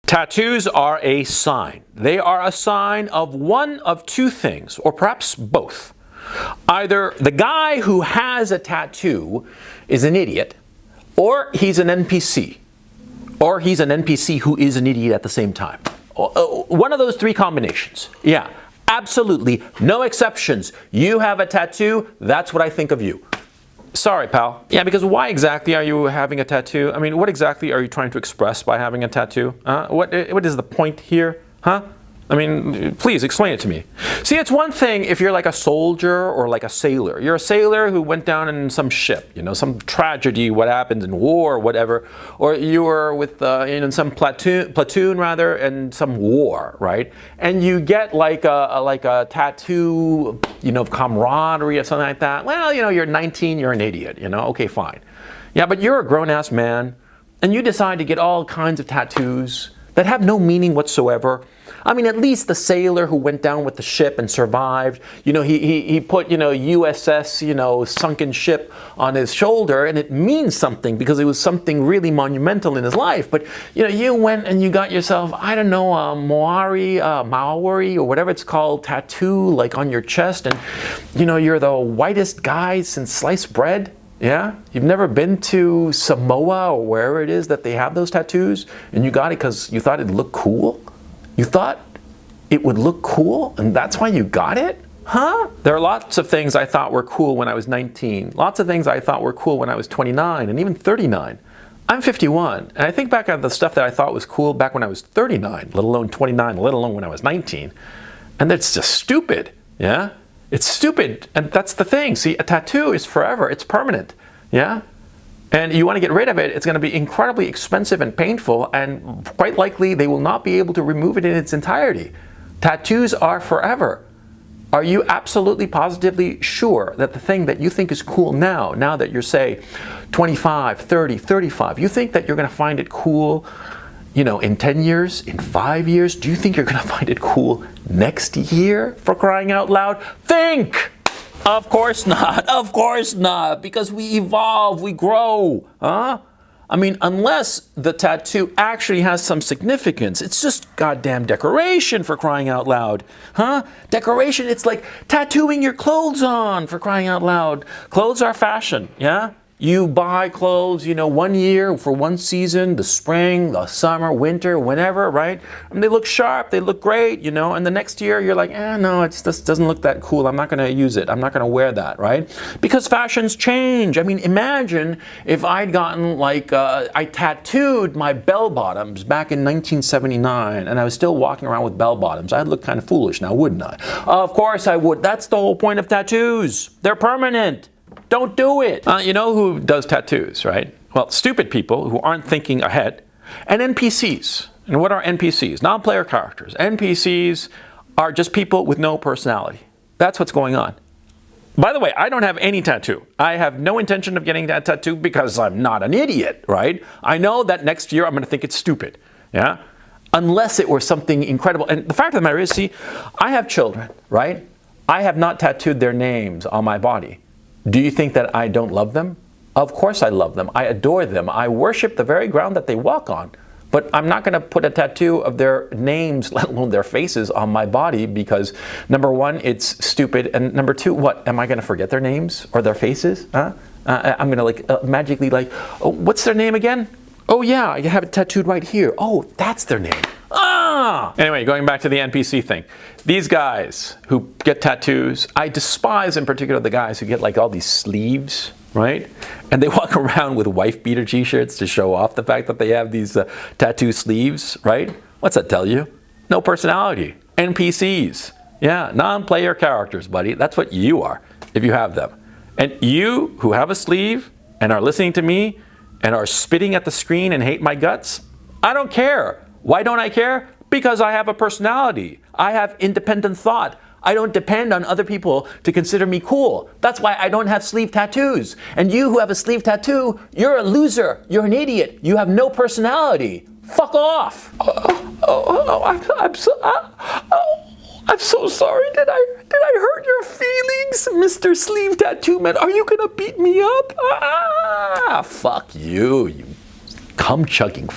Tattoos are a sign. They are a sign of one of two things, or perhaps both. Either the guy who has a tattoo is an idiot, or he's an NPC. Or he's an NPC who is an idiot at the same time. One of those three combinations. Yeah, absolutely. No exceptions. You have a tattoo, that's what I think of you. Sorry, pal. Yeah, because why exactly are you having a tattoo? I mean, what exactly are you trying to express by having a tattoo? What is the point here? Huh? I mean, please explain it to me. See, it's one thing if you're like a soldier or like a sailor. You're a sailor who went down in some ship, you know, some tragedy, what happens in war or whatever. Or you were with, in some platoon rather, in some war, right? And you get like a tattoo, you know, of camaraderie or something like that. Well, you know, you're 19, you're an idiot, you know, okay, fine. Yeah, but you're a grown-ass man, and you decide to get all kinds of tattoos that have no meaning whatsoever. I mean, at least the sailor who went down with the ship and survived, you know, he put, you know, USS, you know, sunken ship on his shoulder, and it means something because it was something really monumental in his life. But, you know, you went and you got yourself, I don't know, a Maori, or whatever it's called, tattoo, like on your chest, and, you know, you're the whitest guy since sliced bread. Yeah? You've never been to Samoa or wherever it is that they have those tattoos, and you got it because you thought it'd look cool? You thought it would look cool, and that's why you got it? Huh? There are lots of things I thought were cool when I was 19. Lots of things I thought were cool when I was 29 and even 39. I'm 51, and I think back at the stuff that I thought was cool back when I was 39, let alone 29, let alone when I was 19. And that's just stupid, yeah? It's stupid, and that's the thing. See, a tattoo is forever, it's permanent, yeah? And you want to get rid of it, it's going to be incredibly expensive and painful, and quite likely they will not be able to remove it in its entirety. Tattoos are forever. Are you absolutely positively sure that the thing that you think is cool now that you're, say, 25, 30, 35, you think that you're going to find it cool, you know, in 10 years, in 5 years? Do you think you're going to find it cool next year, for crying out loud? Think! Of course not, because we evolve, we grow, huh? I mean, unless the tattoo actually has some significance, it's just goddamn decoration, for crying out loud, huh? Decoration, it's like tattooing your clothes on, for crying out loud. Clothes are fashion, yeah? You buy clothes, you know, 1 year for one season, the spring, the summer, winter, whenever, right? And they look sharp, they look great, you know, and the next year you're like, no, it just doesn't look that cool. I'm not going to use it. I'm not going to wear that, right? Because fashions change. I mean, imagine if I'd gotten like, I tattooed my bell bottoms back in 1979 and I was still walking around with bell bottoms. I'd look kind of foolish now, wouldn't I? Of course I would. That's the whole point of tattoos. They're permanent. Don't do it. You know who does tattoos, right? Well, stupid people who aren't thinking ahead, and NPCs. And what are NPCs? Non-player characters. NPCs are just people with no personality. That's what's going on. By the way, I don't have any tattoo. I have no intention of getting that tattoo because I'm not an idiot, right? I know that next year I'm going to think it's stupid, yeah? Unless it were something incredible. And the fact of the matter is, see, I have children, right? I have not tattooed their names on my body. Do you think that I don't love them? Of course I love them. I adore them. I worship the very ground that they walk on. But I'm not going to put a tattoo of their names, let alone their faces, on my body because, number one, it's stupid. And number two, what? Am I going to forget their names or their faces? Huh? I'm going to like magically like, oh, what's their name again? Oh yeah, I have it tattooed right here. Oh, that's their name. Ah! Anyway, going back to the NPC thing. These guys who get tattoos, I despise in particular the guys who get like all these sleeves, right? And they walk around with wife beater t-shirts to show off the fact that they have these tattoo sleeves, right? What's that tell you? No personality. NPCs. Yeah, non-player characters, buddy. That's what you are if you have them. And you who have a sleeve and are listening to me and are spitting at the screen and hate my guts, I don't care. Why don't I care? Because I have a personality. I have independent thought. I don't depend on other people to consider me cool. That's why I don't have sleeve tattoos. And you who have a sleeve tattoo, you're a loser. You're an idiot. You have no personality. Fuck off. I'm so sorry. Did I hurt your feelings, Mr. Sleeve Tattoo Man? Are you gonna beat me up? Fuck you, you cum chugging